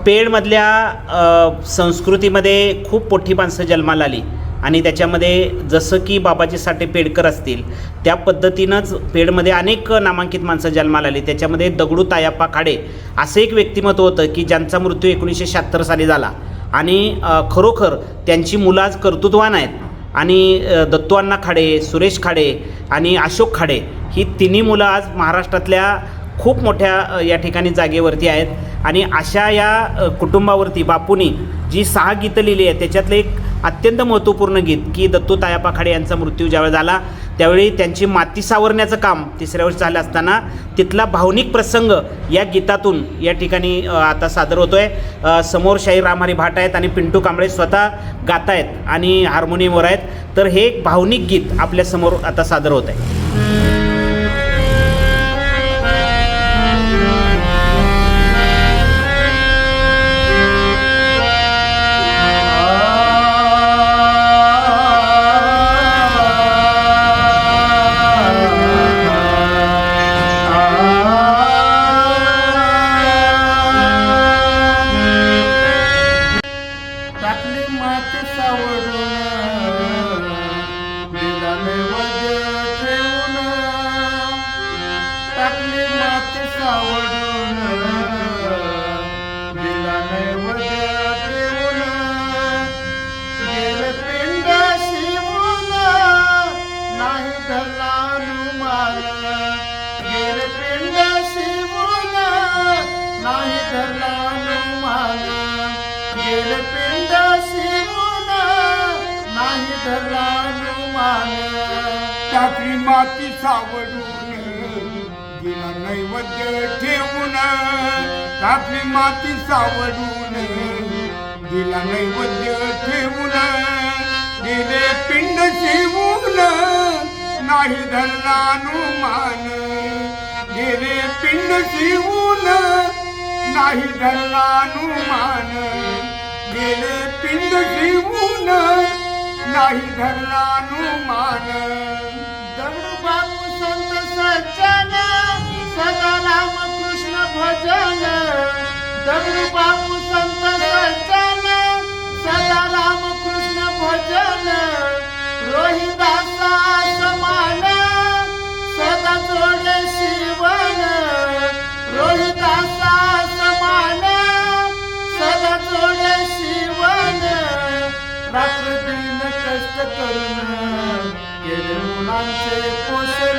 पेडमधल्या संस्कृतीमध्ये खूप मोठी माणसं जन्माला आली आणि त्याच्यामध्ये जसं की बाबाजी साठे पेडकर असतील त्या पद्धतीनंच पेडमध्ये अनेक नामांकित माणसं जन्माला आली. त्याच्यामध्ये दगडू तायाप्पा खाडे असं एक व्यक्तिमत्व होतं की ज्यांचा मृत्यू 1976 साली झाला आणि खरोखर त्यांची मुलं आज कर्तृत्वान आहेत. आणि दत्तूअण्णा खाडे, सुरेश खाडे आणि अशोक खाडे ही तिन्ही मुलं आज महाराष्ट्रातल्या खूप मोठ्या या ठिकाणी जागेवरती आहेत. आणि अशा या कुटुंबावरती बापूंनी जी 6 गीतं लिहिली आहेत त्याच्यातलं एक अत्यंत महत्त्वपूर्ण गीत की दत्तू तायाप्पा खाडे यांचा मृत्यू ज्यावेळी झाला त्यावेळी त्यांची माती सावरण्याचं काम 3ऱ्या वर्षी झालं असताना तिथला भावनिक प्रसंग या गीतातून या ठिकाणी आता सादर होतो आहे. समोर शाहीर रामहरी भाट आहेत आणि पिंटू कांबळे स्वतः गात आहेत आणि हार्मोनियमवर आहेत. तर हे एक भावनिक गीत आपल्यासमोर आता सादर होत आहे. टाकली माती सावरून गेला नैवेद्य ठेवून, टाकली माती सावरून गेला नैवेद्य ठेवून, गेले पिंड शिवून नाही धरला अनुमान, गेले पिंड शिवून नाही धरला अनुमान, गेले पिंड शिवून नाही धरला अनुमान. दगडू बापू संत सज्जन सदा रामकृष्ण भजन, दगडू बापू संत सज्जन सदा रामकृष्ण भजन, रोहिदासा समान सदा जोडे शिवन, रोहिदासा समान सदा जोडे शिवन, रात्र दिन कष्ट करून केले मुलांचे पोषण,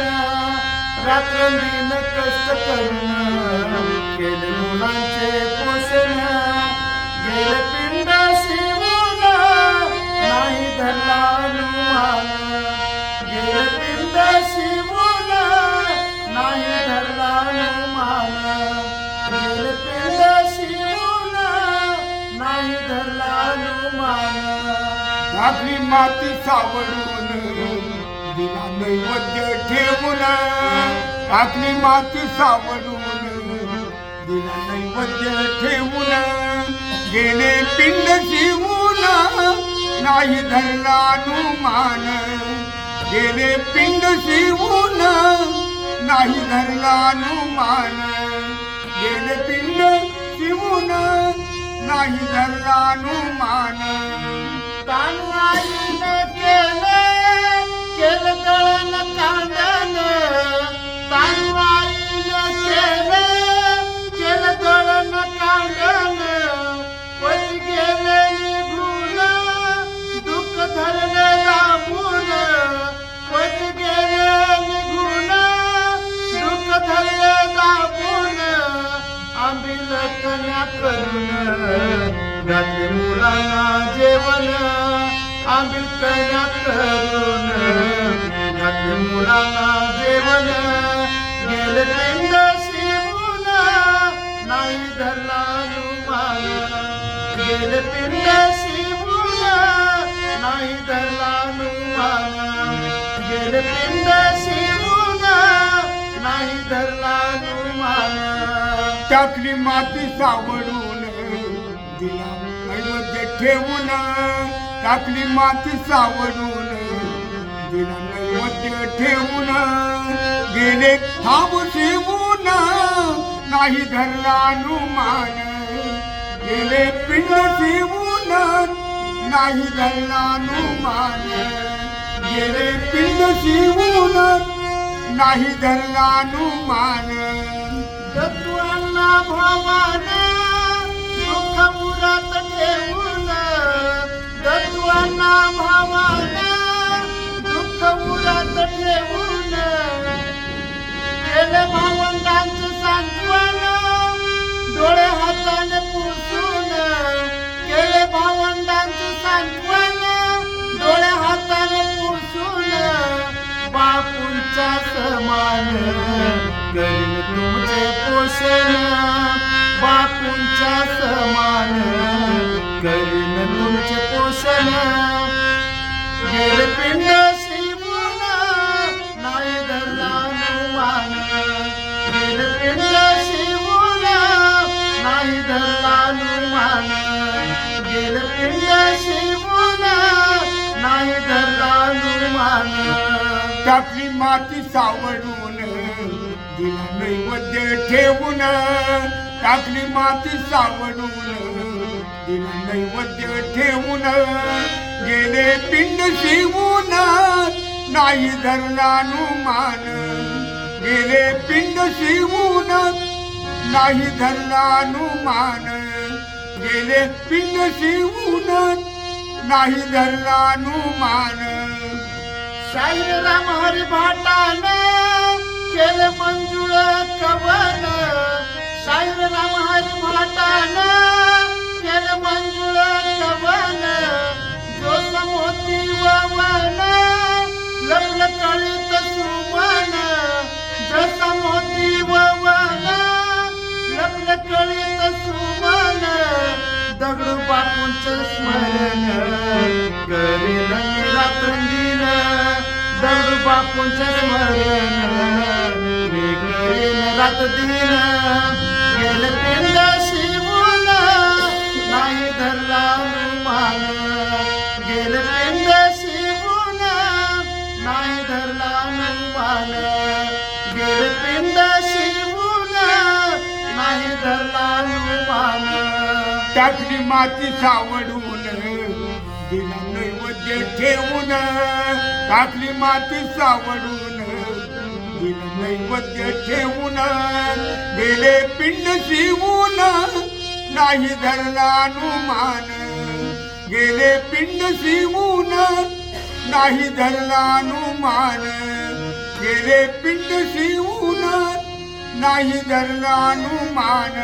रात्र दिन कष्ट करून केले मुलांचे पोषण, गेले पिंड शिवून नाही धरला अनुमान, गेले पिंड शिवून नाही धरला अनुमान, गेले पिंड शिवून नाही धरला अनुमान. टाकली माती सावरून दिला नैवेद्य ठेवून, टाकली माती सावरून दिला नैवेद्य ठेवून, गेले पिंड शिवून नाही धरला अनुमान, गेले पिंड शिवून नाही धरला अनुमान, गेले पिंड शिवून नाही धरला अनुमान. तानुआईनं केलं दळण कांडण, तानुआईनं केलं दळण कांडण, पती गेले निघून दुःख धरले दाबून, पती गेले निघून दुःख धरले दाबून, आंबील कन्या करून घातले मुलांना जेवण, आंबील कन्या करून घातले मुलांना जेवण, गेले पिंड शिवून नाही धरला अनुमान, गेले पिंड शिवून नाही धरला अनुमान, गेले पिंड शिवून नाही धरला अनुमान. टाकली माती सावरून दिला नैवेद्य ठेवून, टाकली माती सावरून दिला नैवेद्य ठेवून, गेले थांब शिवून नाही धरला अनुमान, गेले पिंड शिवून नाही धरलानुमान गेले पिंड शिवून नाही धरलानुमान तत्वांना भावाने दुःख मुरात ठेवून तत्वांना भावाने दुःख मुरात ठेवून केले भावंडांचं सांत्वन डोळे हाताने पुसून केले भावंडांचं सांत्वन डोळे हाताने पुसून बापूंचा समान करीन तुमचे पोषण बापूंच्या समान करीन तुमचे पोषण गेले पिंड शिवून नाही धरलानुमान गेले पिंड शिवून नाही धरलानुमान गेले पिंड शिवून नाही धरलानुमान टाकली माती सावरून दिला नैवेद्य ठेवून टाकली माती सावरून दिला नैवेद्य ठेवून गेले पिंड शिवून नाही धरलानुमान गेले पिंड शिवून नाही धरलानुमान गेले पिंड शिवून नाही धरलानुमान शाहीर राम हरी भाटान केले मंजुळ कवन शाहीर राम हरी भाटान केले मंजुळ कवन जो समोती ववन लपल कळीत सुमन जसा मोती ववन लपल कळीत सुमन दगडू बापूंचं स्मरण करेल रात्रंदिन दगडू बापूंचं स्मरण मी करेन रात दिन गेले पिंड शिवून नाही धरलानुमान गेले पिंड शिवून नाही धरलानुमान गेले पिंड शिवून नाही धरलानुमान टाकली माती सावरून दिला नैवेद्य ठेवून टाकली माती सावरून दिला नैवेद्य ठेवून गेले पिंड शिवून नाही धरलानुमान गेले पिंड शिवून नाही धरलानुमान गेले पिंड शिवून नाही धरलानुमान